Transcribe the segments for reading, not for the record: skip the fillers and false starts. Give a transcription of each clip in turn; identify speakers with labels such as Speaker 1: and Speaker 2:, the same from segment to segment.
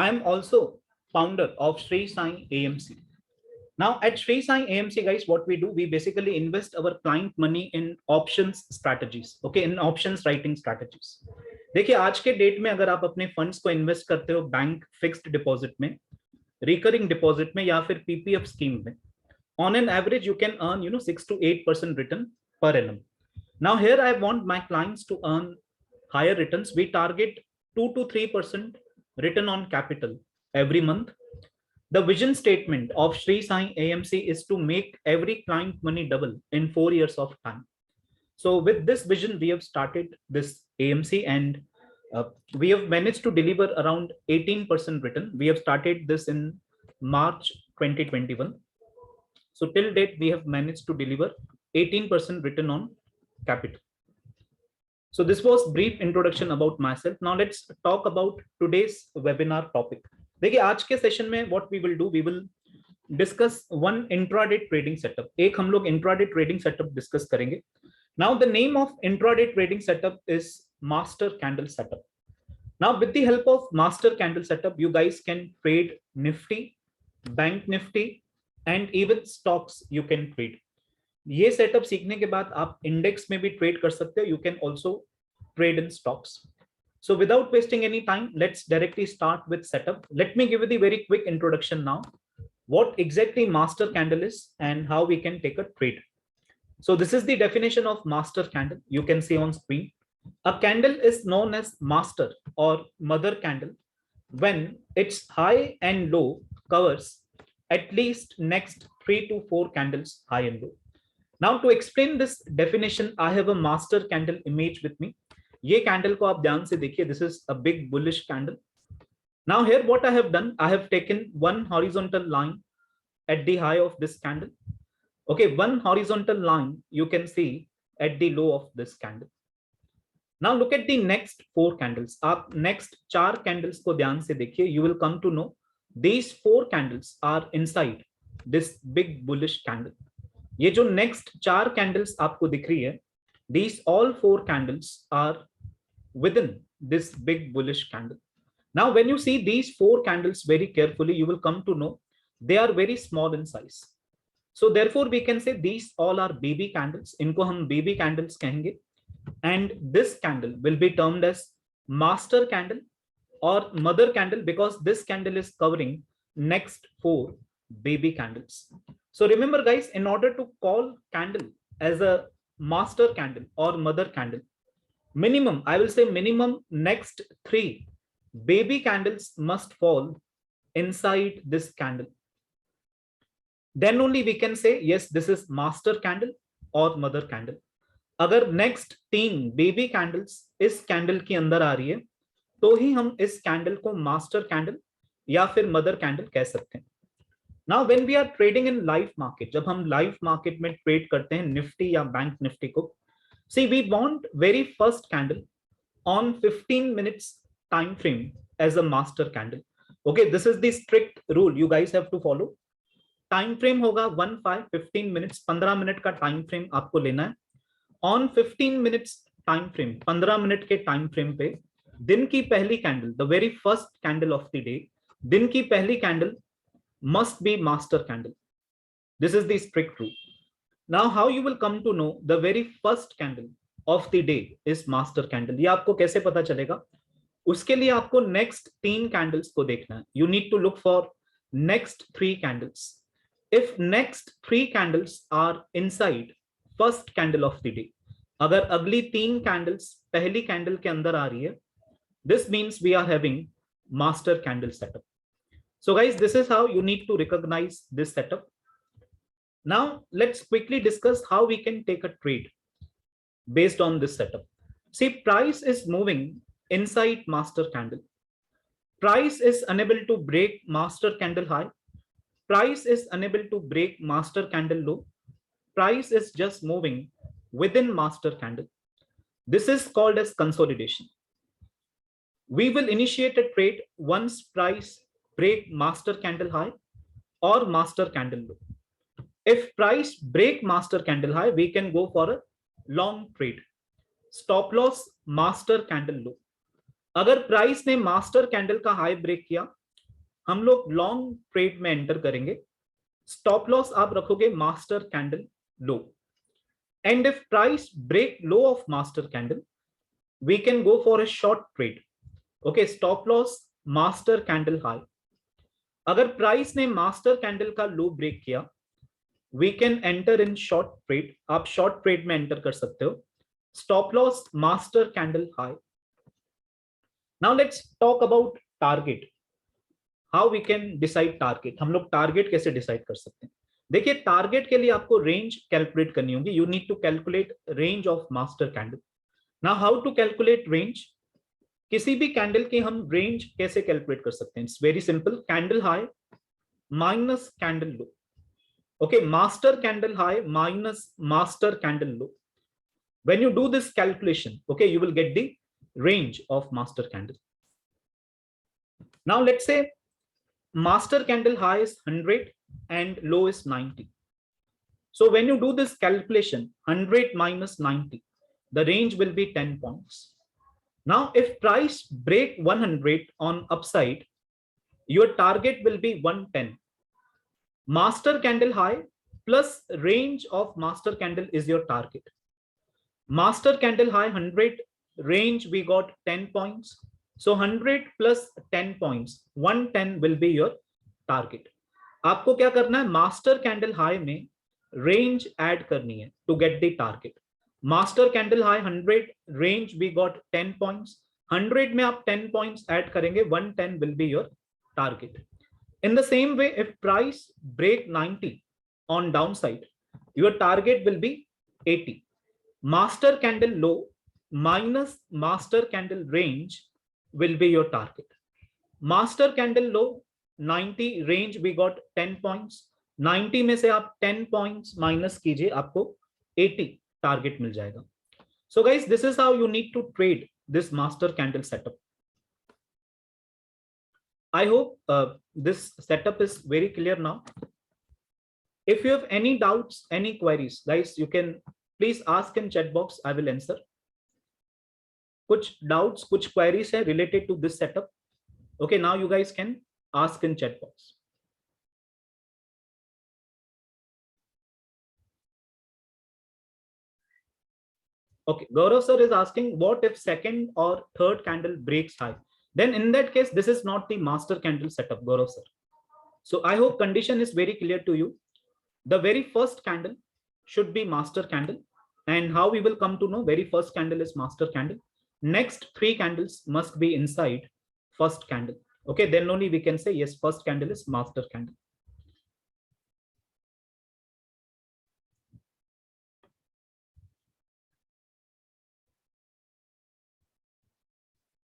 Speaker 1: I am also founder of Sri Sai AMC. Now at Sri Sai AMC, guys, what we do, we basically invest our client money in options strategies. Okay, in options writing strategies. देखिए आज के date में अगर आप अपने funds को invest करते हो बैंक फिक्स्ड डिपॉजिट में, रिकरिंग डिपॉजिट में या फिर पीपीएफ स्कीम में, on an average you can earn 6 to 8% return per annum. Now here I want my clients to earn higher returns. We target 2 to 3% return on capital every month. The vision statement of Sri Sai AMC is to make every client money double in 4 years of time. So with this vision we have started this AMC, and we have managed to deliver around 18% return. We have started this in March 2021. So till date, we have managed to deliver 18% return on capital. So this was brief introduction about myself. Now let's talk about today's webinar topic. देखिए आज के session में what we will do, we will discuss one intraday trading setup. एक हम लोग intraday trading setup discuss करेंगे. Now the name of intraday trading setup is master candle setup. Now with the help of master candle setup, you guys can trade Nifty, Bank Nifty, and even stocks you can trade. ये setup सीखने के बाद आप index में भी trade कर सकते हो. You can also trade in stocks. So without wasting any time, let's directly start with setup. Let me give you the very quick introduction now. What exactly master candle is and how we can take a trade. So this is the definition of master candle. You can see on screen. A candle is known as master or mother candle when its high and low covers at least next 3 to 4 candles high and low. Now to explain this definition, I have a master candle image with me. ये candle को आप ध्यान से देखिए. This is a big bullish candle. Now here what I have done, I have taken one horizontal line at the high of this candle. Okay, one horizontal line you can see at the low of this candle. Now look at the next 4 candles. आप next 4 candles को ध्यान से देखिए. You will come to know these 4 candles are inside this big bullish candle. ये जो next 4 candles आपको दिख रही है, these all 4 candles are within this big bullish candle. Now when you see these 4 candles very carefully, you will come to know they are very small in size. So therefore we can say these all are baby candles. इनको हम baby candles कहेंगे. And this candle will be termed as master candle or mother candle because this candle is covering next 4 baby candles. So remember guys, in order to call candle as a master candle or mother candle, minimum, I will say minimum next 3 baby candles must fall inside this candle. Then only we can say yes, this is master candle or mother candle. अगर next 3 baby candles इस candle के अंदर आ रही है तो ही हम इस कैंडल को मास्टर कैंडल या फिर मदर कैंडल कह सकते हैं. Now when we are trading in live market, जब हम लाइव मार्केट में ट्रेड करते हैं निफ्टी या बैंक निफ्टी को, see we want very first candle on 15 minutes time frame as a master candle. Okay, this is the strict rule you guys have to follow. Time frame होगा 15 minutes, 15 minute का time frame आपको लेना है. On 15 minutes time frame, 15 minute के time frame पे दिन की पहली candle, the very first candle of the day, दिन की पहली candle must be master candle. This is the strict rule. Now how you will come to know the very first candle of the day is master candle. ये आपको कैसे पता चलेगा? उसके लिए आपको नेक्स्ट 3 कैंडल्स को देखना है. You need to look for next 3 candles. If next 3 candles are inside first candle of the day, अगर अगली 3 कैंडल्स पहली कैंडल के अंदर आ रही है, this means we are having master candle setup. So guys, this is how you need to recognise this setup. Now let's quickly discuss how we can take a trade based on this setup. See, price is moving inside master candle. Price is unable to break master candle high. Price is unable to break master candle low. Price is just moving within master candle. This is called as consolidation. We will initiate a trade once price break master candle high or master candle low. If price break master candle high, we can go for a long trade. Stop loss master candle low. अगर price ने master candle का high break किया हम लोग long trade में enter करेंगे, stop loss आप रखोगे master candle low, and if price break low of master candle we can go for a short trade. Okay, stop loss master candle high, अगर price ने master candle का low break किया we can enter in short trade, आप short trade में enter कर सकते हो, stop loss master candle high. Now let's talk about target, how we can decide target, हम लोग टारगेट कैसे डिसाइड कर सकते हैं। देखिए टारगेट के लिए आपको रेंज कैलकुलेट करनी होगी, you need to calculate range of master candle. Now how to calculate range, किसी भी कैंडल की हम रेंज कैसे कैलकुलेट कर सकते हैं, it's very simple, candle high minus candle low. Okay, master candle high minus master candle low, when you do this calculation, okay, you will get the range of master candle. Now let's say master candle high is 100 and low is 90. So when you do this calculation, 100 minus 90, the range will be 10 points. Now if price break 100 on upside, your target will be 110. Master candle high plus range of master candle is your target. Master candle high 100, range we got 10 points. So 100 plus 10 points, 110 will be your target. आपको क्या करना है, master candle high में range add करनी है to get the target. Master candle high 100, range we got 10 points, 100 में आप 10 points add करेंगे, 110 will be your target. In the same way if price break 90 on down side, your target will be 80। master candle low minus master candle range will be your target. Master candle low 90, range we got 10 points, 90 में से आप 10 points minus कीजिए, आपको 80 target मिल जाएगा। So guys, this is how you need to trade this master candle setup. I hope this setup is very clear now. If you have any doubts, any queries, guys, you can please ask in chat box, I will answer. कुछ doubts, कुछ queries है related to this setup. Okay, now you guys can ask in chat box. Okay, Gaurav sir is asking, what if second or third candle breaks high? Then in that case, this is not the master candle setup, Gaurav sir. So I hope condition is very clear to you. The very first candle should be master candle. And how we will come to know, very first candle is master candle. Next 3 candles must be inside first candle. Okay, then only we can say, yes, first candle is master candle.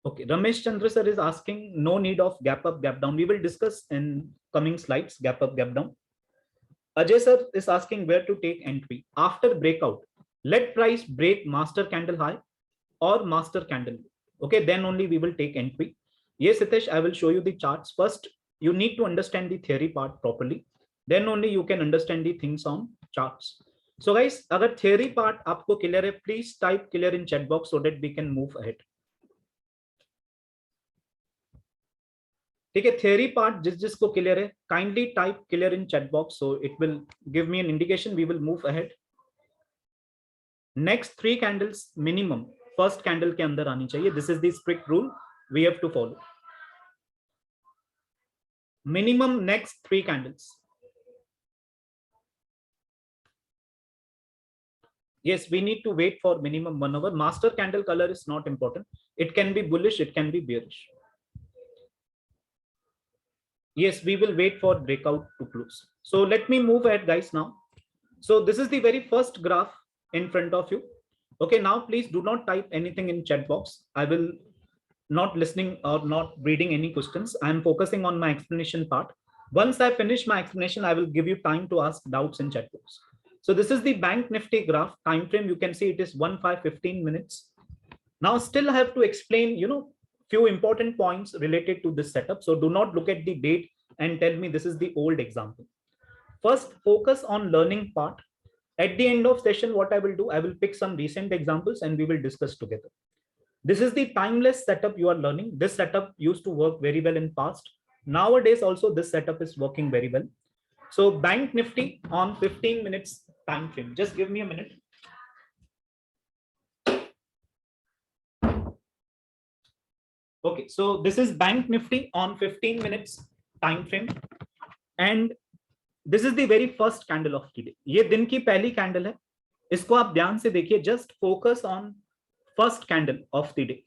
Speaker 1: Okay, Ramesh Chandra sir is asking, no need of gap up, gap down. We will discuss in coming slides, gap up, gap down. Ajay sir is asking where to take entry after breakout. Let price break master candle high or master candle. Okay, then only we will take entry. Yes, Hitesh, I will show you the charts. First, you need to understand the theory part properly. Then only you can understand the things on charts. So guys, अगर theory part आपको clear है, please type clear in chat box so that we can move ahead. ठीक है, theory part जिसको clear है, kindly type clear in chat box so it will give me an indication. We will move ahead. Next 3 candles minimum first candle के अंदर आनी चाहिए. This is the strict rule we have to follow. Minimum next 3 candles. Yes, we need to wait for minimum 1 hour. Master candle color is not important. It can be bullish, it can be bearish. Yes, we will wait for breakout to close. So let me move ahead, guys, now. So this is the very first graph in front of you. Okay, now please do not type anything in chat box. I will not listening or not reading any questions. I am focusing on my explanation part. Once I finish my explanation, I will give you time to ask doubts in chat box. So this is the Bank Nifty graph time frame. You can see it is 1-5-15 minutes. Now still I have to explain, few important points related to this setup. So do not look at the date and tell me this is the old example. First, focus on learning part. At the end of session, what I will do, I will pick some recent examples and we will discuss together. This is the timeless setup you are learning. This setup used to work very well in past. Nowadays also this setup is working very well. So Bank Nifty on 15 minutes time frame. Just give me a minute. Okay, so this is Bank Nifty on 15 minutes time frame, and this is the very first candle of the day. ये दिन की पहली candle है, इसको आप ध्यान से देखिए. Just focus on first candle of the day.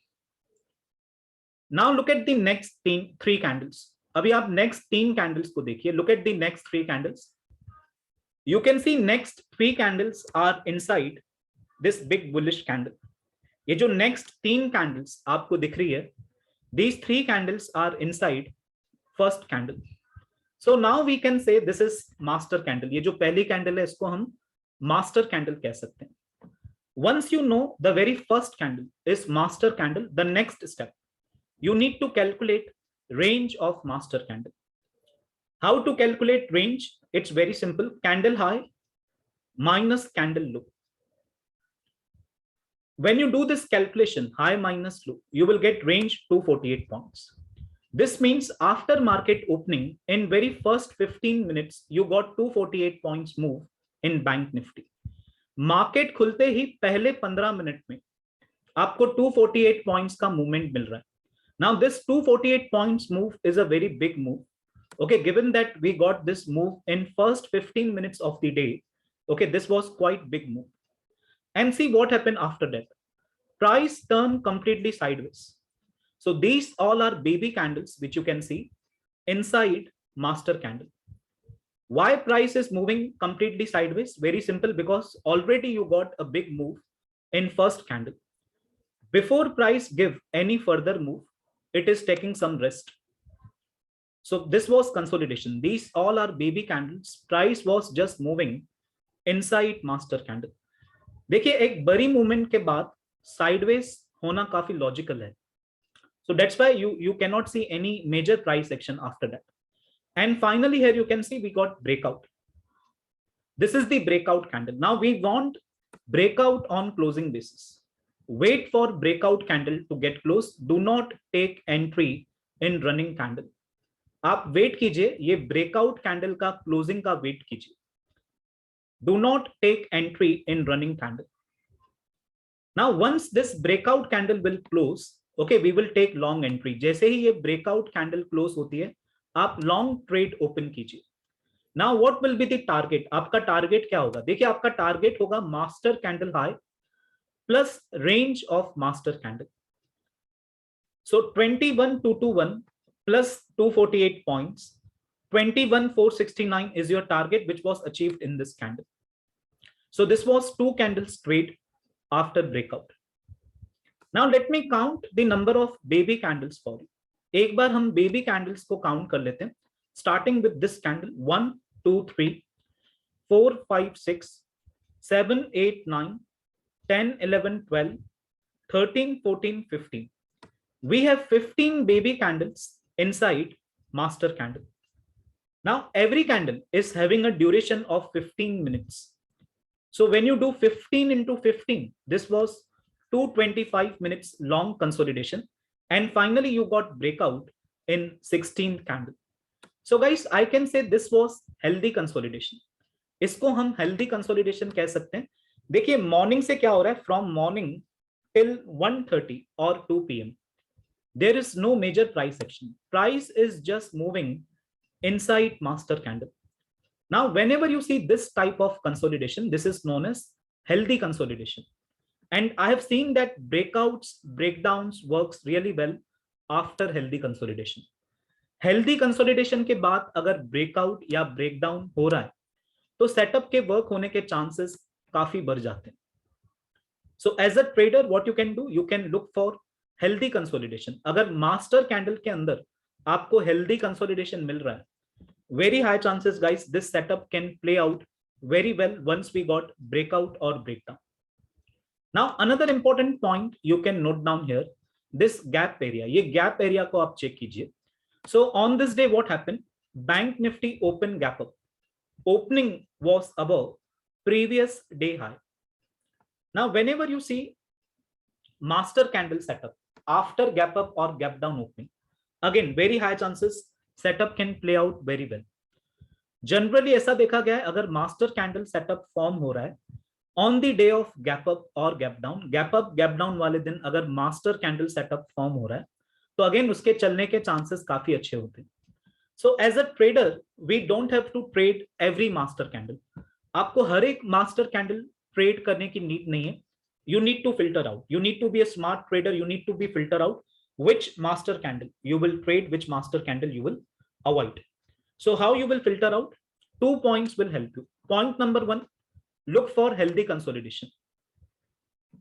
Speaker 1: Now look at the next three candles. अभी आप next तीन candles को देखिए. Look at the next three candles. You can see next three candles are inside this big bullish candle. ये जो next तीन candles आपको दिख रही है, these three candles are inside first candle. So now we can say this is master candle. ये जो पहली candle है इसको हम master candle कह सकते हैं. Once you know the very first candle is master candle, the next step you need to calculate range of master candle. How to calculate range? It's very simple. Candle high minus candle low. When you do this calculation, high minus low, you will get range 248 points. This means after market opening, in very first 15 minutes, you got 248 points move in Bank Nifty. Market खुलते ही पहले 15 minute में आपको 248 points का movement मिल रहा है. Now this 248 points move is a very big move. Okay, given that we got this move in first 15 minutes of the day, okay, this was quite big move. And see what happened after that. Price turned completely sideways. So these all are baby candles, which you can see inside master candle. Why price is moving completely sideways? Very simple, because already you got a big move in first candle. Before price give any further move, it is taking some rest. So this was consolidation. These all are baby candles. Price was just moving inside master candle. देखिए एक बड़ी movement के बाद sideways होना काफी logical है. So that's why you cannot see any major price action after that. And finally here you can see we got breakout. This is the breakout candle. Now we want breakout on closing basis. Wait for breakout candle to get close. Do not take entry in running candle. आप wait कीजिए, ये breakout candle का closing का wait कीजिए. Do not take entry in running candle. Now once this breakout candle will close, okay, we will take long entry. जैसे ही ये breakout candle close होती है, आप long trade open कीजिए. Now what will be the target? आपका target क्या होगा? देखिए आपका target होगा master candle high plus range of master candle. So 21,221 plus 248 points. 21,469 is your target, which was achieved in this candle. So this was two candles trade after breakout. Now let me count the number of baby candles for you. एक बार हम baby candles को count कर लेते हैं. Starting with this candle, 1, 2, 3, 4, 5, 6, 7, 8, 9, 10, 11, 12, 13, 14, 15. We have 15 baby candles inside master candle. Now every candle is having a duration of 15 minutes. So when you do 15 into 15, this was 225 minutes long consolidation. And finally you got breakout in 16th candle. So guys, I can say this was healthy consolidation. इसको हम healthy consolidation कह सकते हैं. देखिए morning से क्या हो रहा है, from morning till 1:30 or 2 p.m. there is no major price action. Price is just moving inside master candle. Now whenever you see this type of consolidation, this is known as healthy consolidation. And I have seen that breakouts, breakdowns works really well after healthy consolidation. Healthy consolidation के बाद अगर breakout या breakdown हो रहा है तो setup के work होने के चांसेस काफी बढ़ जाते हैं. So as a trader, what you can do, you can look for healthy consolidation. अगर master candle के अंदर आपको healthy consolidation मिल रहा है, very high chances guys this setup can play out very well once we got breakout or breakdown. Now another important point you can note down here, this gap area. ये gap area को आप check कीजिए. So on this day what happened? Bank Nifty open gap up. Opening was above previous day high. Now whenever you see master candle setup after gap up or gap down opening, again very high chances setup can play out very well. Generally ऐसा देखा गया है, अगर master candle setup form हो रहा है on the day of gap up और gap up gap down वाले दिन अगर मास्टर कैंडल सेटअप फॉर्म हो रहा है तो अगेन उसके चलने के चांसेस काफी अच्छे होते हैं. So as a trader we don't have to trade every master candle. आपको हर एक मास्टर कैंडल ट्रेड करने की नीड नहीं है. You need to filter out. You need to be a smart trader. You need to be filter out which master candle you will trade, which master candle you will avoid. So how you will filter out? 2 points will help you. Point number 1, look for healthy consolidation.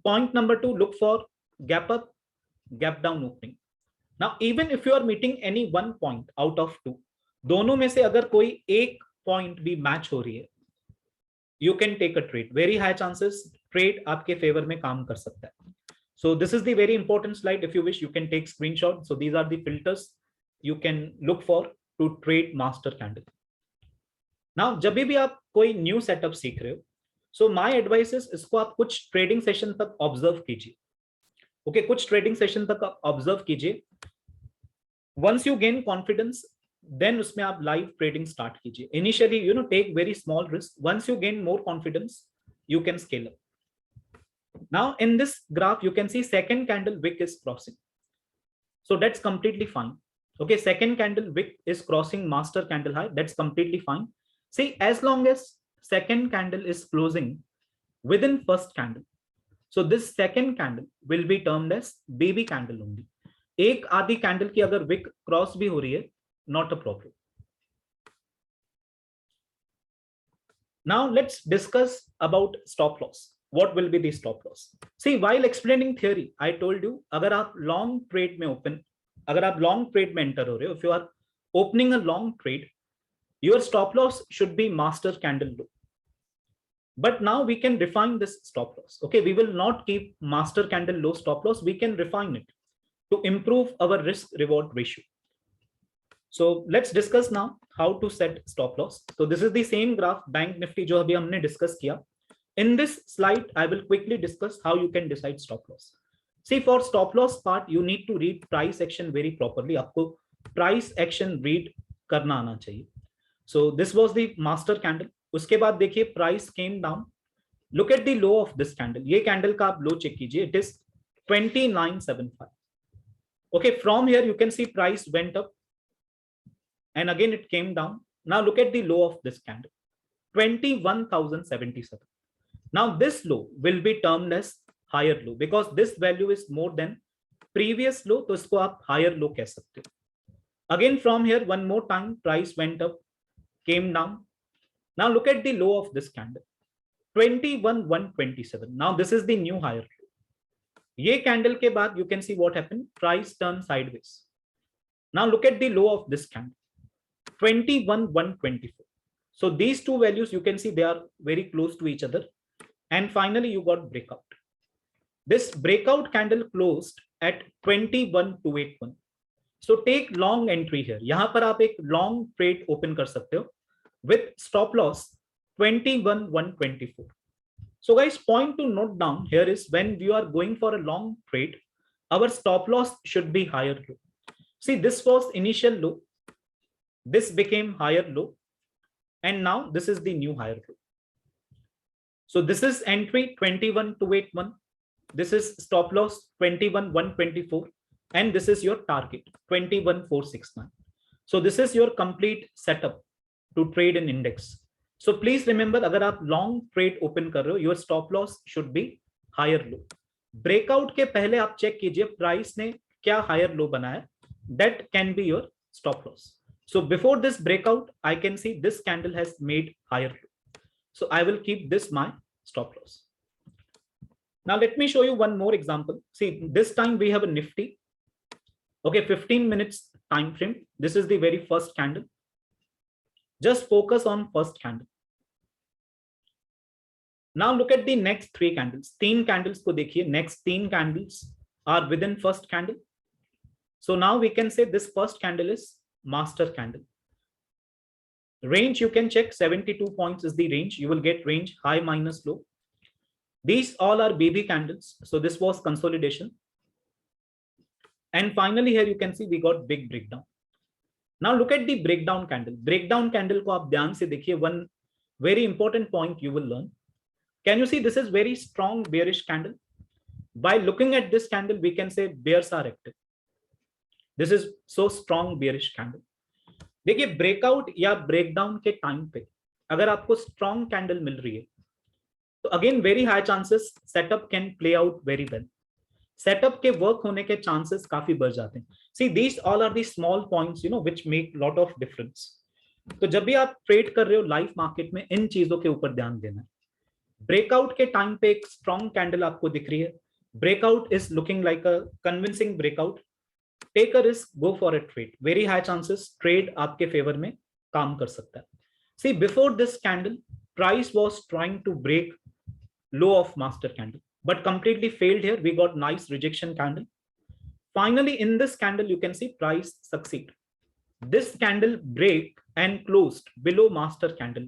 Speaker 1: Point number 2, look for gap up, gap down opening. Now, even if you are meeting any one point out of 2, दोनों में से अगर कोई एक point भी match हो रही है, you can take a trade. Very high chances trade आपके favor में काम कर सकता है. So this is the very important slide. If you wish, you can take screenshot. So these are the filters you can look for to trade master candle. Now जब भी आप कोई new setup सीख रहे हो, so my advice is इसको आप कुछ trading session तक observe कीजिए. Okay, कुछ trading session तक आप observe कीजिए. Once you gain confidence, then उसमें आप live trading start कीजिए. Initially, take very small risk. Once you gain more confidence, you can scale up. Now in this graph, you can see second candle wick is crossing. So that's completely fine. Okay, second candle wick is crossing master candle high. That's completely fine. See, as long as second candle is closing within first candle, so this second candle will be termed as baby candle only. एक आधी candle की अगर Wick cross भी हो रही है, not a problem. Now let's discuss about stop loss. What will be the stop loss? See, while explaining theory, I told you अगर आप long trade में enter हो रहे हो, if you are opening a long trade, your stop loss should be master candle low. But now we can refine this stop loss. Okay, we will not keep master candle low stop loss. We can refine it to improve our risk reward ratio. So let's discuss now how to set stop loss. So this is the same graph Bank Nifty जो अभी हमने discuss किया. In this slide, I will quickly discuss how you can decide stop loss. See, for stop loss part, you need to read price action very properly. आपको price action read करना आना चाहिए. So this was the master candle. उसके बाद देखिए price came down. Look at the low of this candle. ये candle का आप low check कीजिए. It is 29.75. Okay, from here you can see price went up. And again it came down. Now look at the low of this candle, 21,077. Now this low will be termed as higher low because this value is more than previous low. तो इसको आप higher low कह सकते हो. Again from here one more time price went up, came down. Now look at the low of this candle, 21,127. Now this is the new higher low. ये candle के बाद you can see what happened. Price turned sideways. Now look at the low of this candle, 21,124. So these two values you can see they are very close to each other. And finally you got breakout. This breakout candle closed at 21,281. So take long entry here. यहाँ पर आप एक long trade open कर सकते हो with stop loss 21,124. So guys, point to note down here is when we are going for a long trade, our stop loss should be higher low. See, this was initial low. This became higher low. And now this is the new higher low. So this is entry 21,281. This is stop loss 21,124. And this is your target 21,469. So this is your complete setup to trade in index. So please remember, अगर आप long trade open कर रहे हो, your stop loss should be higher low. Breakout के पहले आप check कीजिए price ने क्या higher low बनाया. That can be your stop loss. So before this breakout, I can see this candle has made higher low. So I will keep this my stop loss. Now let me show you one more example. See, this time we have a Nifty. Okay, 15 minutes time frame. This is the very first candle. Just focus on first candle. Now look at the next three candles. 3 candles को देखिए. Next 3 candles are within first candle. So now we can say this first candle is master candle. Range you can check, 72 points is the range. You will get range high minus low. These all are baby candles. So this was consolidation. And finally here you can see we got big breakdown. Now look at the breakdown candle. Breakdown candle को आप ध्यान से देखिए. One very important point you will learn. Can you see this is very strong bearish candle? By looking at this candle, we can say bears are active. This is so strong bearish candle. देखिए breakout या breakdown के time पे अगर आपको strong candle मिल रही है तो again very high chances setup can play out very well. Setup के वर्क होने के चांसेस काफी बढ़ जाते हैं. See these all are the small points which make lot of difference. तो जब भी आप ट्रेड कर रहे हो लाइव मार्केट में इन चीजों के ऊपर ध्यान देना है. ब्रेकआउट के टाइम पे एक स्ट्रॉन्ग कैंडल आपको दिख रही है. Breakout is looking like a convincing breakout. Take a risk, go for a trade. Very high chances trade आपके फेवर में काम कर सकता है. See before this candle price was trying to break low of master candle but completely failed here. We got nice rejection candle. Finally in this candle you can see price succeed. This candle break and closed below master candle,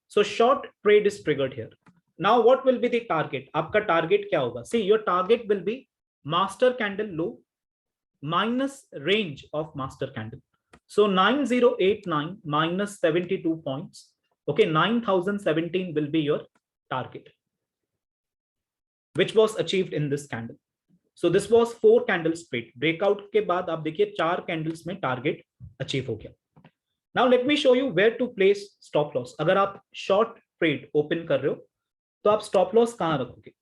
Speaker 1: so short trade is triggered here. Now what will be the target? आपका target क्या होगा? See your target will be master candle low minus range of master candle. So 9089 minus 72 points. Okay, 9017 will be your target, which was achieved in this candle. So this was 4 candles trade. Breakout के बाद आप देखिए 4 candles में target achieve हो गया. Now let me show you where to place stop loss. अगर आप short trade open कर रहे हो तो आप stop loss कहाँ रखोगे?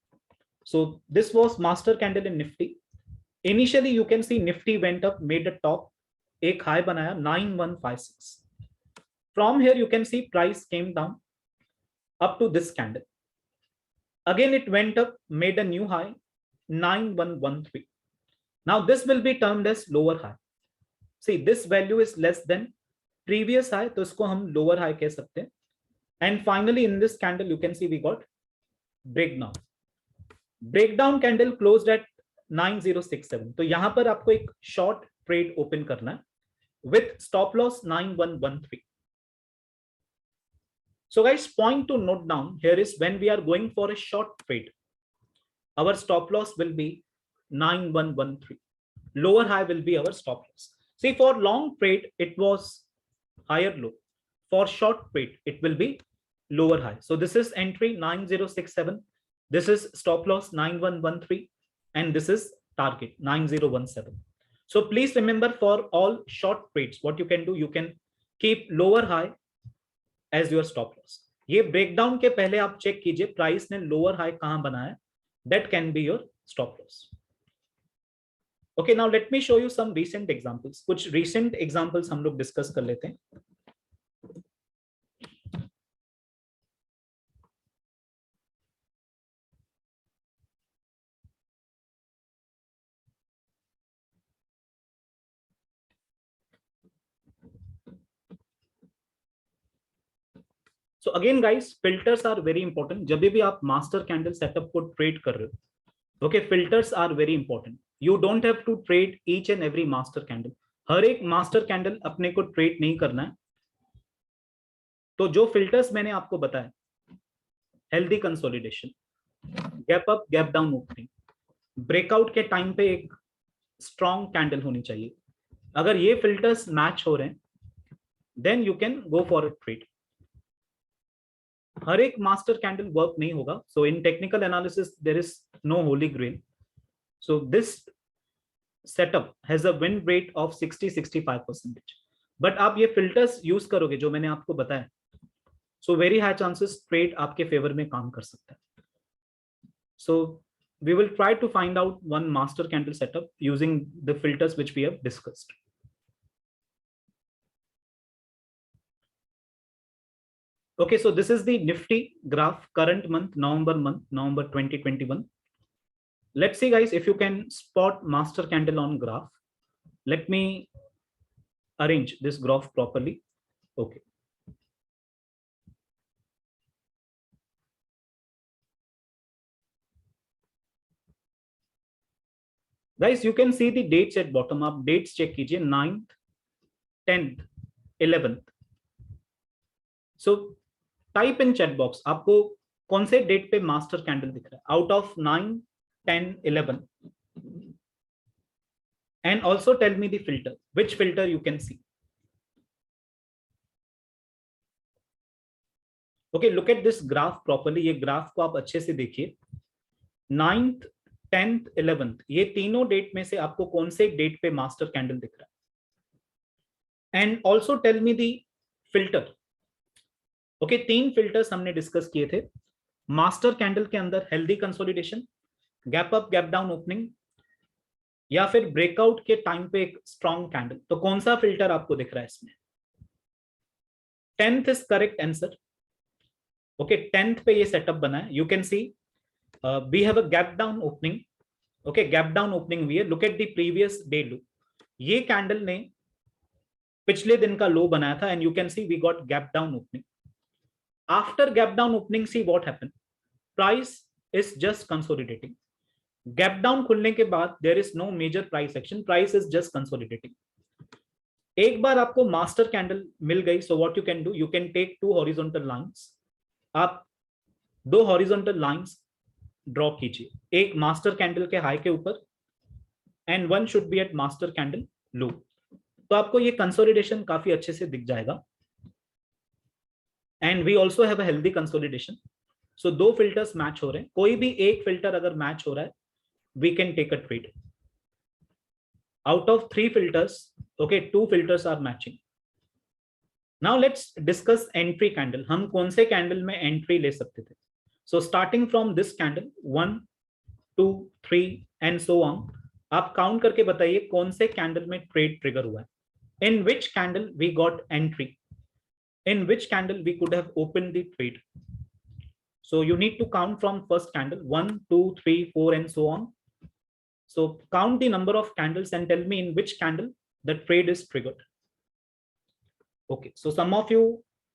Speaker 1: So this was master candle in Nifty. Initially you can see Nifty went up, made a top, एक high बनाया 9156. From here you can see price came down up to this candle. Again it went up, made a new high 9113. Now this will be termed as lower high. See this value is less than previous high, तो इसको हम lower high कह सकते हैं. And finally in this candle you can see we got breakdown. Breakdown candle closed at 9067. तो यहां पर आपको एक short trade open करना है with stop loss 9113. So guys, point to note down here is when we are going for a short trade, our stop loss will be 9113. Lower high will be our stop loss. See for long trade, it was higher low. For short trade, it will be lower high. So this is entry 9067. This is stop loss 9113. And this is target 9017. So please remember for all short trades, what you can do, you can keep lower high as your stop loss. ये breakdown के पहले आप check कीजिए price ने lower high कहां बनाया. That can be your stop loss. Okay, now let me show you some recent examples. कुछ recent examples हम लोग discuss कर लेते हैं. So again guys, filters are very important. जब भी आप master candle setup को trade कर रहे हो, okay, filters are very important. You don't have to trade each and every master candle. हर एक master candle अपने को trade नहीं करना है. तो जो filters मैंने आपको बताया, healthy consolidation, gap up, gap down opening, breakout के time पे एक strong candle होनी चाहिए. अगर ये filters match हो रहे हैं, then you can go for a trade. हर एक मास्टर कैंडल वर्क नहीं होगा. So in technical analysis there is no holy grail. So this setup has a win rate of 60-65%. But आप ये फिल्टर्स यूज करोगे जो मैंने आपको बताया, so very high chances trade आपके फेवर में काम कर सकता है. So we will try to find out one master candle setup using the filters which we have discussed. Okay, so this is the Nifty graph, current month, November 2021. Let's see guys, if you can spot master candle on graph. Let me arrange this graph properly. Okay. Guys, you can see the dates at bottom up. Dates check कीजिए 9th, 10th, 11th. So type in chat box आपको कौन से date पे master candle दिख रहा है out of 9, 10, 11. And also tell me the filter, which filter you can see. Okay, look at this graph properly, ये graph को आप अच्छे से देखिए। 9th 10th 11th ये तीनों डेट में से आपको कौन से डेट पे मास्टर कैंडल दिख रहा है? And also tell me the filter. Okay, 3 filters हमने डिस्कस किए थे। मास्टर कैंडल के अंदर healthy consolidation, gap up gap down opening, या फिर ब्रेकआउट के टाइम पे एक स्ट्रॉन्ग कैंडल। तो कौन सा फिल्टर आपको दिख रहा है इसमें? 10th is correct answer. Okay, 10th पे ये सेटअप बना है। You can see we have a gap down opening. Okay, gap down opening हुई है। Look at the previous day low, ये कैंडल ने पिछले दिन का लो बनाया था, and you can see we got gap down opening. After gap down opening, see what happened, price is just consolidating. Gap down खुलने के बाद there is no major price action, price is just consolidating. एक बार आपको master candle मिल गई, so what you can do, you can take 2 horizontal lines. आप 2 horizontal lines draw कीजिए, एक मास्टर कैंडल के हाई के ऊपर and one should be at master candle low. तो आपको ये कंसोलिडेशन काफी अच्छे से दिख जाएगा। And we also have a healthy consolidation. So 2 filters match हो रहे हैं, कोई भी एक फिल्टर अगर मैच हो रहा है, we can take a trade. Out of 3 filters, okay, 2 filters are matching. Now let's discuss entry candle. हम कौन से कैंडल में एंट्री ले सकते थे? So starting from this candle 1 2 3 and so on, आप काउंट करके बताइए कौन से कैंडल में ट्रेड ट्रिगर हुआ है। In which candle we got entry, in which candle we could have opened the trade. So you need to count from first candle 1 2 3 4 and so on. So count the number of candles and tell me in which candle the trade is triggered. Okay, so some of you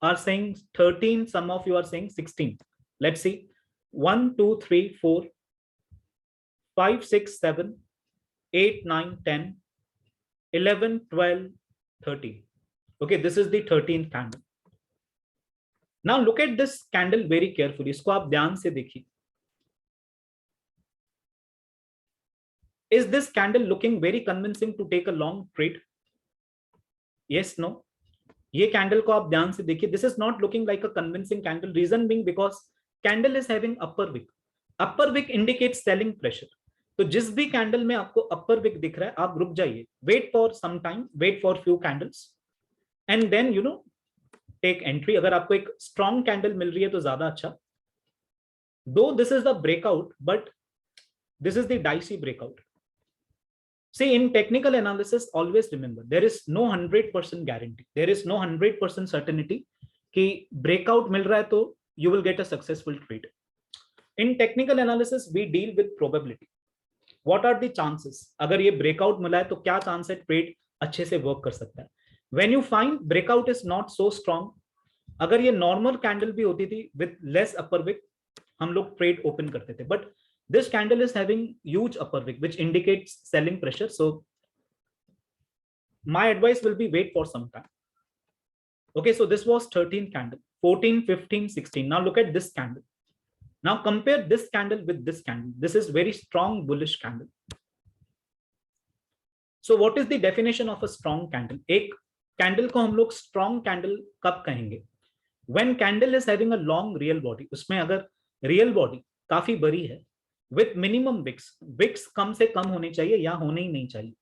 Speaker 1: are saying 13, some of you are saying 16. Let's see. 1 2 3 4 5 6 7 8 9 10 11 12 13. Okay, this is the 13th candle. Now look at this candle very carefully. इसको आप ध्यान से देखिए. Is this candle looking very convincing to take a long trade? Yes, no. ये candle को आप ध्यान से देखिए. This is not looking like a convincing candle. Reason being because candle is having upper wick. Upper wick indicates selling pressure. तो जिस भी candle में आपको अपर विक दिख रहा है, आप रुक जाइए. Wait for some time. Wait for few candles, and then you know. Take entry. अगर आपको एक स्ट्रॉन्ग कैंडल मिल रही है तो ज्यादा अच्छा. दो this is the breakout, but this is the dicey breakout. See, in technical analysis, always remember there is no 100% guarantee. There is no 100% certainty कि breakout मिल रहा है तो you will get a successful trade. In technical analysis, we deal with probability. What are the chances? अगर ये breakout मिला है तो क्या चांस है ट्रेड अच्छे से वर्क कर सकता है. When you find breakout is not so strong, अगर ये नॉर्मल कैंडल भी होती थी विद लेस अपर विक, हम लोग ट्रेड ओपन करते थे. But this candle is having huge upper wick which indicates selling pressure. So my advice will be wait for some time. Okay, so this was 13th candle, 14 15 16. Now look at this candle. Now compare this candle with this candle. This is very strong bullish candle. So what is the definition of a strong candle? एक candle को हम लोग strong candle कब कहेंगे? When candle is having a long real body. उसमें अगर real body काफी बड़ी है विथ मिनिमम विक्स, विक्स कम से कम होने चाहिए या होने ही नहीं चाहिए,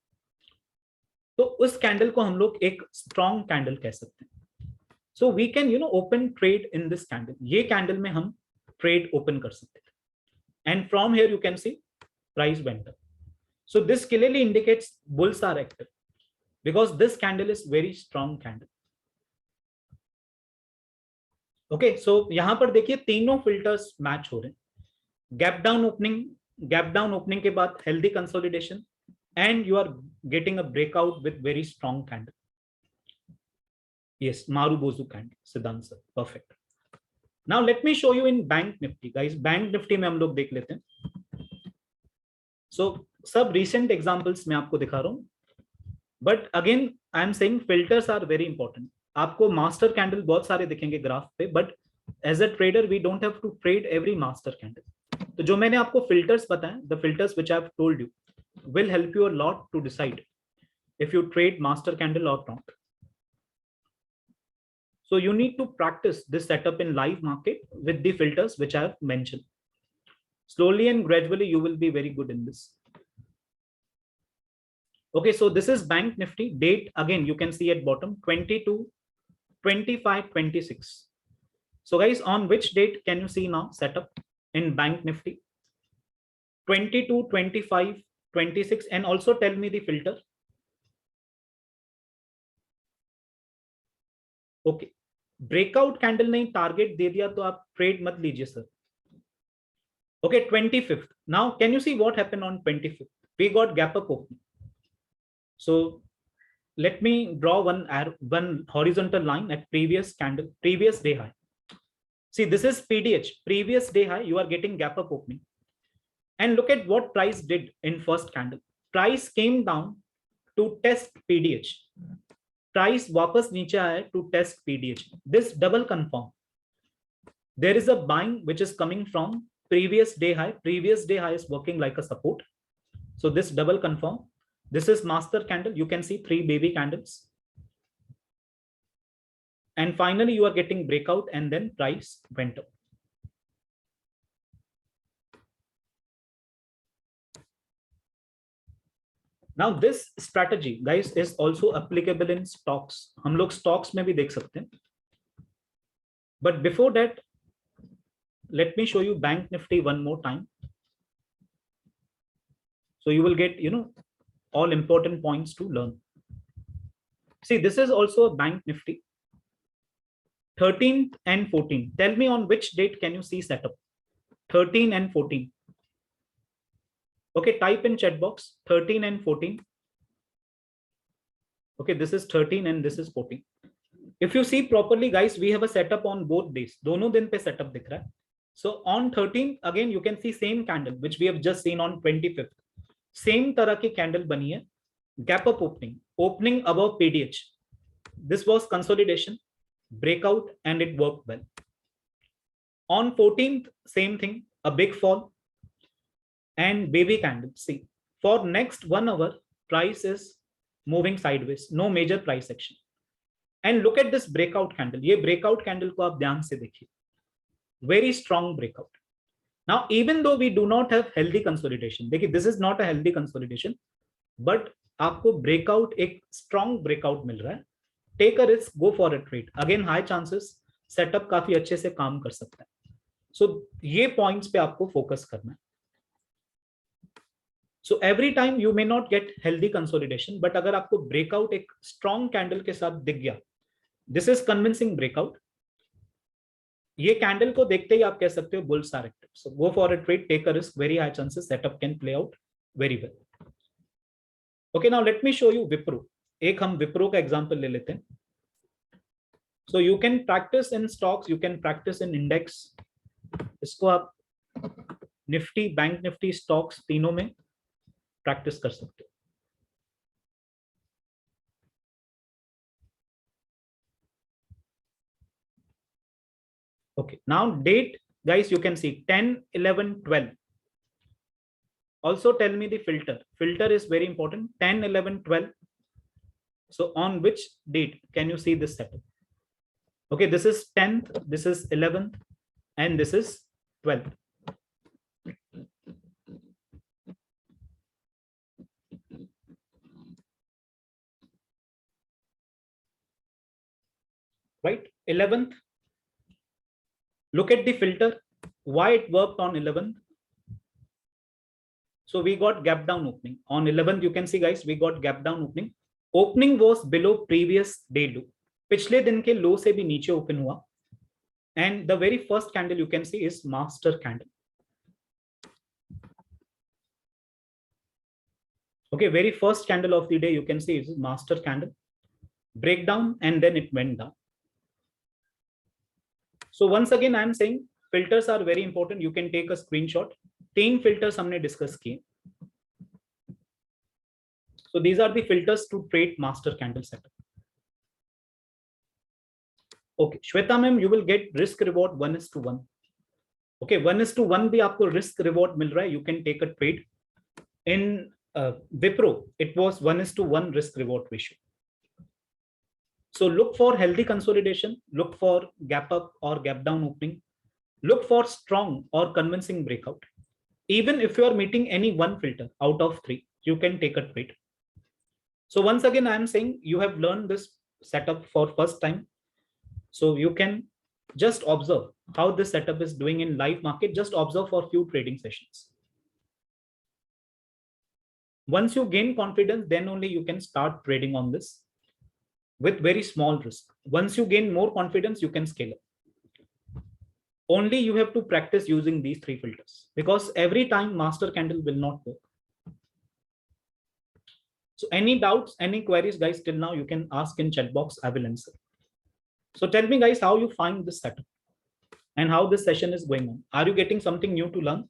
Speaker 1: तो उस कैंडल को हम लोग एक स्ट्रॉन्ग कैंडल कह सकते हैं. So we can open trade in this candle. ये कैंडल में हम ट्रेड ओपन कर सकते हैं. And from here you can see price went up. So this clearly indicates bulls are active because this candle is very strong candle. Okay, so यहां पर देखिए तीनों फिल्टर्स मैच हो रहे हैं. गैप डाउन ओपनिंग के बाद healthy consolidation, and you are getting a breakout with very strong candle. Yes, marubozu candle, Siddhant sir, perfect. Now let me show you in bank Nifty. Guys, bank Nifty में हम लोग देख लेते हैं. सो सब recent examples मैं आपको दिखा रहा हूं. But again I am saying filters are very important. आपको मास्टर कैंडल बहुत सारे दिखेंगे ग्राफ पे, but as a trader we don't have to trade every master candle. तो जो मैंने आपको फिल्टर्स बताए, the filters which I have told you will help you a lot to decide if you trade master candle or not. So you need to practice this setup in live market with the filters which I have mentioned. Slowly and gradually, you will be very good in this. Okay, so this is Bank Nifty date. Again, you can see at bottom 22, 25, 26. So guys, on which date can you see now setup in Bank Nifty? 22, 25, 26, and also tell me the filter. Okay, breakout candle ने target दे दिया तो आप trade मत लीजिए sir. Okay, 25th. Now, can you see what happened on 25th? We got gap up opening. So let me draw one horizontal line at previous candle, previous day high. See, this is PDH, previous day high. You are getting gap up opening. And look at what price did in first candle. Price came down to test PDH. Price वापस नीचे आया to test PDH. This double confirm. There is a buying which is coming from previous day high. Previous day high is working like a support. So this double confirm. This is master candle. You can see 3 baby candles. And finally, you are getting breakout and then price went up. Now this strategy, guys, is also applicable in stocks. हम लोग stocks में भी देख सकते हैं. But before that, let me show you Bank Nifty one more time. So you will get, all important points to learn. See, this is also a Bank Nifty. 13th and 14th. Tell me on which date can you see setup? 13 and 14. Okay, type in chat box 13 and 14. Okay, this is 13 and this is 14. If you see properly, guys, we have a setup on both days. दोनों दिन पे setup दिख रहा है. So on 13th, again, you can see same candle, which we have just seen on 25th. Same तरह की candle बनी है. Gap up opening above PDH. This was consolidation, breakout, and it worked well. On 14th, same thing, a big fall and baby candle. See, for next 1 hour, price is moving sideways, no major price action. And look at this breakout candle. ये breakout candle को आप ध्यान से देखिए. Very strong breakout. Now, even though we do not have healthy consolidation, देखिए, this is not a healthy consolidation, but आपको breakout, एक strong breakout मिल रहा है. Take a risk, go for a trade. Again, high chances, setup काफी अच्छे से काम कर सकता है. So ये points पे आपको focus करना है. So every time you may not get healthy consolidation, but अगर आपको breakout एक strong candle के साथ दिख गया, this is convincing breakout. ये candle को देखते ही आप कह सकते हो bulls are active. So go for a trade, take a risk, very high chances setup can play out very well. Okay, now let me show you Wipro. एक हम Wipro का example ले लेते हैं. So you can practice in stocks, you can practice in index. इसको आप Nifty, Bank Nifty, stocks तीनों में practice कर सकते हो. Okay, now date, guys, you can see 10, 11, 12. Also tell me the filter. Filter is very important. 10, 11, 12. So on which date can you see this setup? Okay, this is 10th, this is 11th, and this is 12th. Right, 11th. Look at the filter, why it worked on 11th. So we got gap down opening. On 11th, you can see, guys, we got gap down opening. Opening was below previous day low. पिछले दिन के लो से भी नीचे open हुआ. And the very first candle you can see is master candle. Okay, very first candle of the day you can see is master candle. Breakdown and then it went down. So once again, I am saying filters are very important. You can take a screenshot. 3 filters हमने discuss किए. So these are the filters to trade master candle setup. Okay, Shweta ma'am, you will get risk reward 1:1. Okay, 1:1 भी आपको risk reward मिल रहा है. You can take a trade. In Wipro, it was 1:1 risk reward ratio. So look for healthy consolidation, look for gap up or gap down opening, look for strong or convincing breakout. Even if you are meeting any one filter out of three, you can take a trade. So once again, I am saying you have learned this setup for first time. So you can just observe how this setup is doing in live market. Just observe for few trading sessions. Once you gain confidence, then only you can start trading on this with very small risk. Once you gain more confidence, you can scale up. Only you have to practice using these three filters, because every time master candle will not work. So any doubts, any queries, guys, till now you can ask in chat box. I will answer. So tell me, guys, how you find this setup and how this session is going on. Are you getting something new to learn?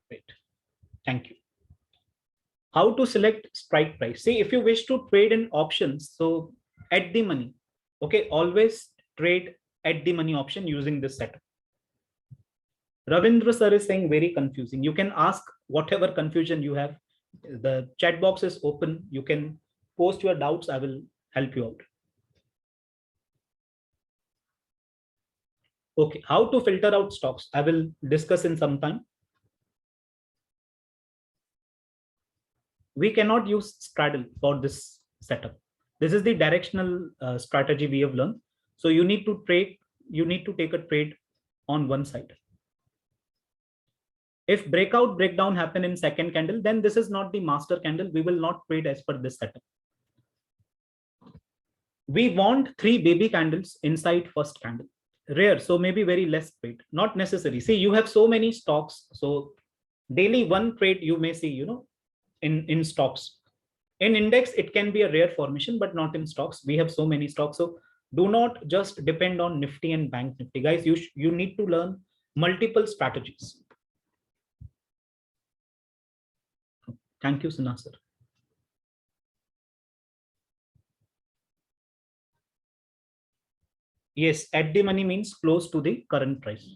Speaker 1: Great. Thank you. How to select strike price? See, if you wish to trade in options, so at the money, okay, always trade at the money option using this setup. Ravindra sir is saying very confusing. You can ask whatever confusion you have. The chat box is open. You can post your doubts. I will help you out. Okay, how to filter out stocks? I will discuss in some time. We cannot use straddle for this setup. This is the directional strategy we have learned. So you need to trade. You need to take a trade on one side. If breakout breakdown happen in second candle, then this is not the master candle. We will not trade as per this setup. We want 3 baby candles inside first candle. Rare, so maybe very less trade. Not necessary. See, you have so many stocks. So daily one trade you may see, in stocks. In index, it can be a rare formation, but not in stocks. We have so many stocks. So do not just depend on Nifty and Bank Nifty. Guys, you need to learn multiple strategies. Thank you, Sunna sir. Yes, at the money means close to the current price.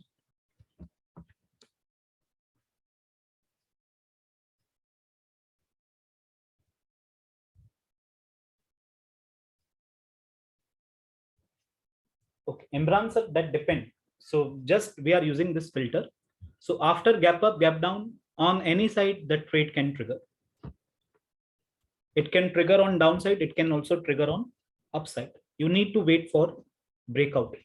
Speaker 1: Okay, Imran sir, that depend. So just we are using this filter. So after gap up, gap down, on any side, the trade can trigger. It can trigger on downside. It can also trigger on upside. You need to wait for breakout.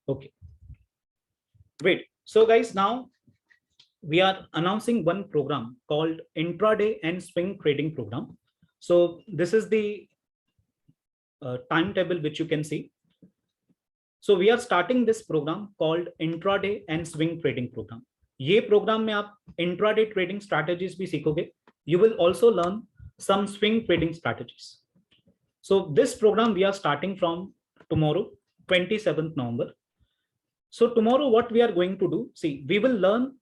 Speaker 1: Okay, great. So guys, now we are announcing one program called Intraday and Swing Trading Program. So this is the timetable which you can see. So we are starting this program called Intraday and Swing Trading Program. ये program में आप intraday trading strategies भी सीखोगे. You will also learn some swing trading strategies. So this program we are starting from tomorrow, 27th November. So tomorrow what we are going to do, see, we will learn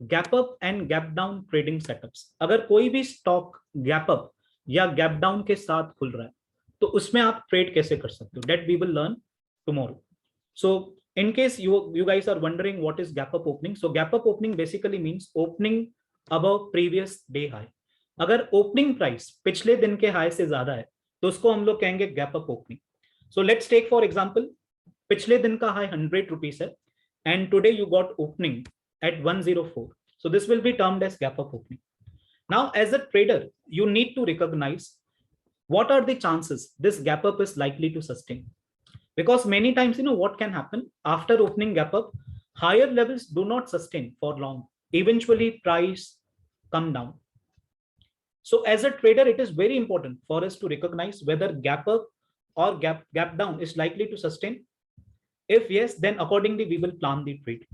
Speaker 1: gap up and gap down trading setups. अगर कोई भी stock gap up या gap down के साथ खुल रहा है, तो उसमें आप trade कैसे कर सकते हो? That we will learn tomorrow. So in case you guys are wondering what is gap up opening, so gap up opening basically means opening above previous day high. अगर opening price पिछले दिन के high से ज्यादा है, तो उसको हम लोग कहेंगे gap up opening. So let's take for example, पिछले दिन का high 100 rupees है, and today you got opening at 104. So this will be termed as gap up opening. Now, as a trader, you need to recognize what are the chances this gap up is likely to sustain. Because many times, what can happen after opening gap up, higher levels do not sustain for long. Eventually, price come down. So as a trader, it is very important for us to recognize whether gap up or gap down is likely to sustain. If yes, then accordingly, we will plan the trade.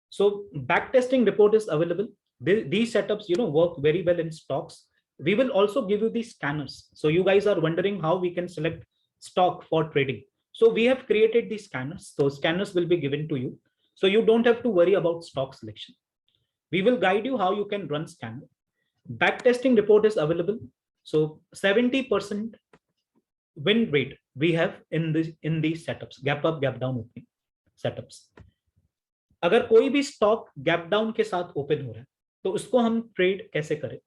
Speaker 1: So backtesting report is available. These setups, work very well in stocks. We will also give you these scanners. So you guys are wondering how we can select stock for trading. So we have created these scanners. So scanners will be given to you. So you don't have to worry about stock selection. We will guide you how you can run scanner. Backtesting report is available. So 70% win rate we have in these setups, gap up, gap down opening setups. अगर कोई भी stock gap down के साथ open हो रहा है तो उसको हम ट्रेड कैसे करें?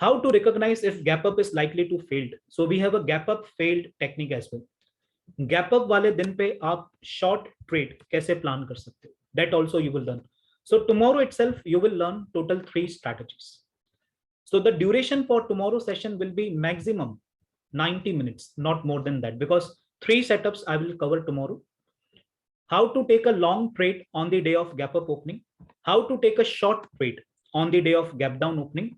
Speaker 1: How to recognize if gap up is likely to failed? So we have a gap up failed technique as well. Gap up वाले दिन पे आप short trade कैसे प्लान कर सकते हो? That also you will learn. So tomorrow itself you will learn total 3 strategies. So the duration for tomorrow session will be maximum 90 minutes, not more than that, because 3 setups I will cover tomorrow. How to take a long trade on the day of gap up opening, how to take a short trade on the day of gap down opening,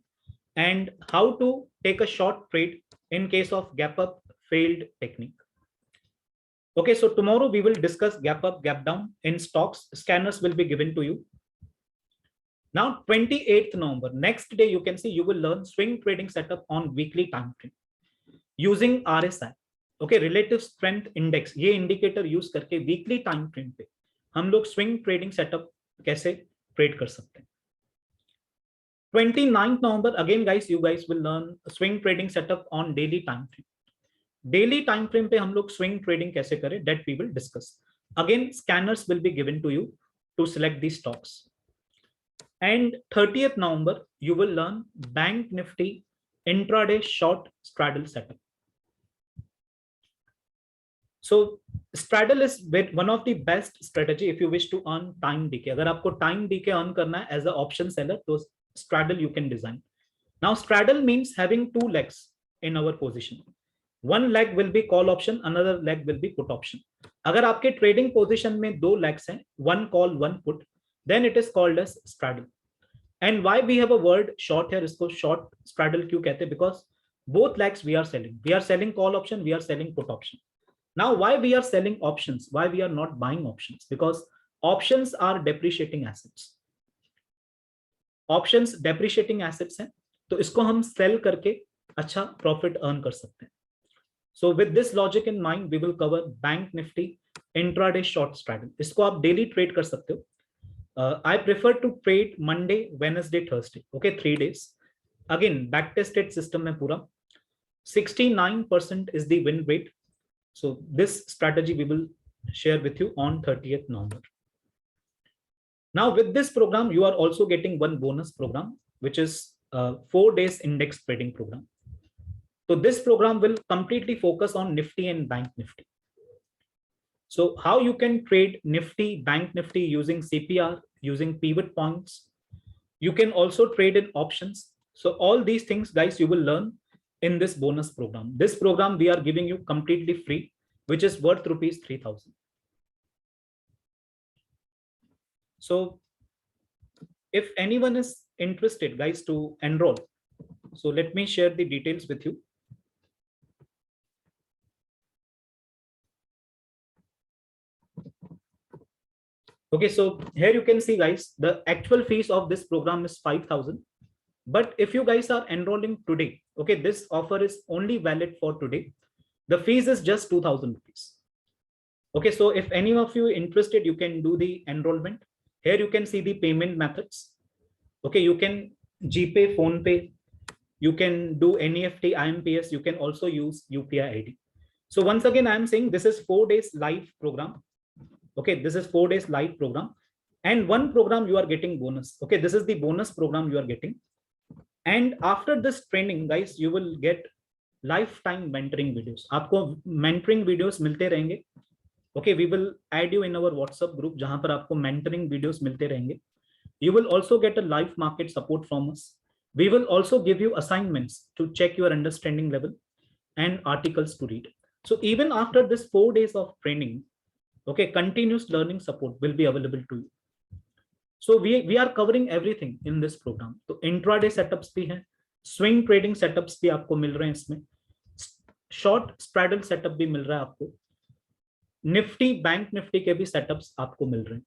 Speaker 1: and how to take a short trade in case of gap up failed technique. Okay, so tomorrow we will discuss gap up, gap down in stocks. Scanners will be given to you. Now 28th November, next day you can see you will learn swing trading setup on weekly time frame using RSI. Okay, relative strength index, ये indicator use करके weekly time frame पे हम लोग swing trading setup कैसे trade कर सकते हैं. 29th November, again guys, you guys will learn swing trading setup on daily time frame. Daily time frame पे हम लोग swing trading कैसे करें, that we will discuss. Again, scanners will be given to you to select these stocks. And 30th November, you will learn Bank Nifty intraday short straddle setup. So straddle is one of the best strategy if you wish to earn time decay. अगर आपको time decay earn करना है as a option seller, तो straddle you can design. Now straddle means having 2 legs in our position. One leg will be call option, another leg will be put option. अगर आपके trading position में 2 legs हैं, one call, one put, then it is called as straddle. And why we have a word short here, इसको short straddle क्यों कहते हैं? Because both legs we are selling. We are selling call option, we are selling put option. Now, why we are selling options? Why we are not buying options? Because options are depreciating assets. Options depreciating assets हैं, तो इसको हम sell करके अच्छा profit earn कर सकते हैं. So with this logic in mind, we will cover Bank Nifty intraday short straddle. इसको आप daily trade कर सकते हो. I prefer to trade Monday, Wednesday, Thursday. Okay, 3 days. Again, backtested system में पूरा 69% is the win rate. So this strategy we will share with you on 30th November. Now with this program, you are also getting one bonus program, which is 4 days index trading program. So this program will completely focus on Nifty and Bank Nifty. So how you can trade Nifty, Bank Nifty using CPR, using pivot points. You can also trade in options. So all these things, guys, you will learn in this bonus program. This program we are giving you completely free, which is worth rupees 3,000. So if anyone is interested, guys, to enroll, so let me share the details with you. Okay, so here you can see, guys, the actual fees of this program is 5,000. But if you guys are enrolling today, okay, this offer is only valid for today. The fees is just 2,000 rupees. Okay, so if any of you interested, you can do the enrollment. Here you can see the payment methods. Okay, you can GPay, PhonePe, you can do NEFT, IMPS, you can also use UPI ID. So once again, I am saying this is 4 days live program. Okay, this is 4 days live program. And one program you are getting bonus. Okay, this is the bonus program you are getting. And after this training, guys, you will get lifetime mentoring videos. आपको mentoring videos मिलते रहेंगे. Okay, we will add you in our WhatsApp group जहां पर आपको mentoring videos मिलते रहेंगे. You will also get a live market support from us. We will also give you assignments to check your understanding level and articles to read. So even after this 4 days of training, okay, continuous learning support will be available to you. So we are covering everything in this program. तो intraday setups भी हैं, swing trading setups भी आपको मिल रहे हैं इसमें, short straddle setup भी मिल रहा है आपको, Nifty, Bank Nifty के भी setups आपको मिल रहे हैं.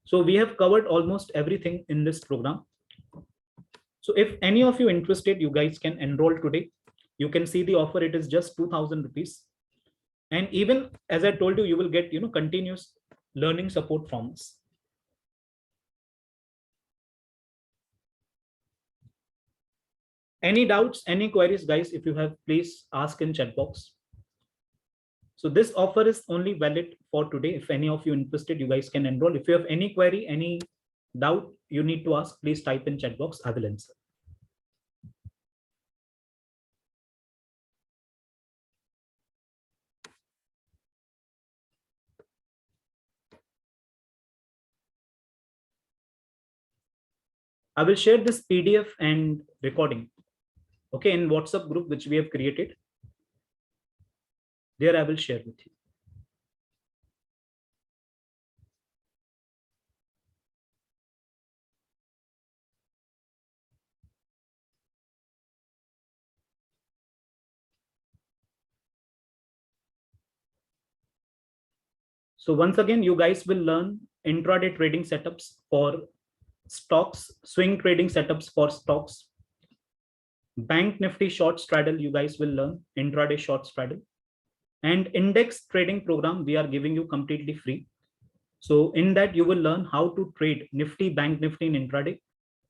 Speaker 1: So we have covered almost everything in this program. So if any of you interested, you guys can enroll today. You can see the offer, it is just 2,000 rupees. And even as I told you, you will get, continuous learning support from us. Any doubts, any queries, guys? If you have, please ask in chat box. So this offer is only valid for today. If any of you interested, you guys can enroll. If you have any query, any doubt you need to ask, please type in chat box. I will answer. I will share this PDF and recording, okay, in WhatsApp group which we have created. There I will share with you. So once again, you guys will learn intraday trading setups for stocks, swing trading setups for stocks, Bank Nifty short straddle. You guys will learn intraday short straddle, and index trading program we are giving you completely free. So in that you will learn how to trade Nifty, Bank Nifty in intraday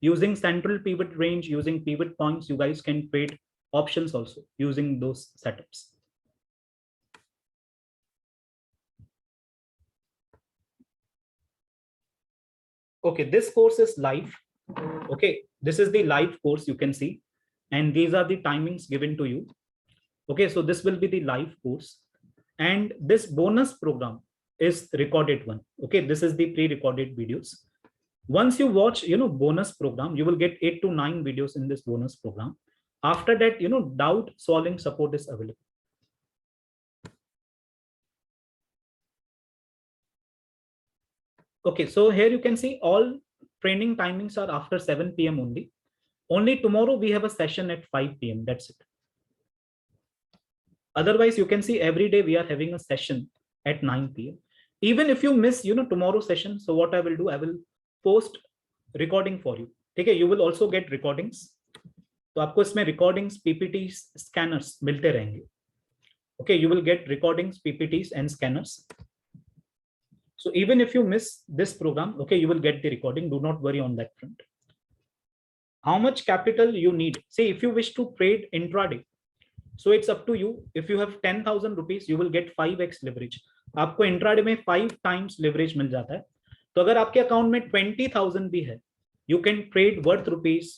Speaker 1: using central pivot range, using pivot points. You guys can trade options also using those setups. Okay, this course is live. Okay, this is the live course you can see, and these are the timings given to you. Okay, so this will be the live course, and this bonus program is recorded one. Okay, this is the pre-recorded videos. Once you watch, bonus program, you will get 8 to 9 videos in this bonus program. After that, doubt solving support is available. Okay, so here you can see all training timings are after 7 p.m. only. Only tomorrow we have a session at 5 p.m. That's it. Otherwise, you can see every day we are having a session at 9 p.m. Even if you miss, tomorrow session, so what I will do, I will post recording for you. Okay, you will also get recordings. तो आपको इसमें recordings, PPTs, scanners मिलते रहेंगे. Okay, you will get recordings, PPTs, and scanners. So even if you miss this program, okay, you will get the recording. Do not worry on that front. How much capital you need? See, if you wish to trade intraday, so it's up to you. If you have 10,000 rupees, you will get 5x leverage. आपको intraday में 5 times leverage मिल जाता है. तो अगर आपके account में 20,000 भी है, you can trade worth rupees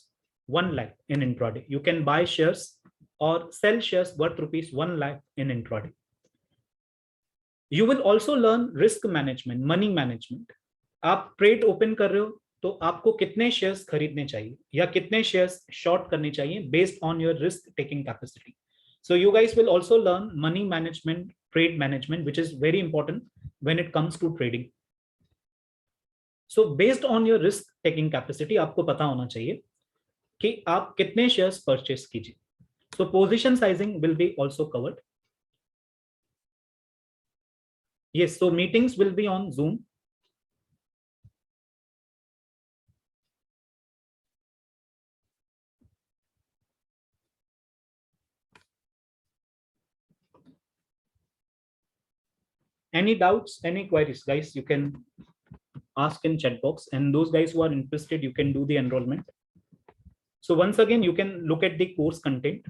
Speaker 1: 1 lakh in intraday. You can buy shares or sell shares worth rupees 1 lakh in intraday. You will also learn risk management, money management. आप trade open कर रहे हो तो आपको कितने शेयर्स खरीदने चाहिए या कितने शेयर्स शॉर्ट करने चाहिए based on your risk taking capacity. So you guys will also learn money management, trade management, which is very important when it comes to trading. So based on your risk taking capacity, आपको पता होना चाहिए कि आप कितने shares purchase कीजिए. So position sizing will be also covered. Yes, so meetings will be on Zoom. Any doubts, any queries, guys, you can ask in chat box, and those guys who are interested, you can do the enrollment. So once again, you can look at the course content.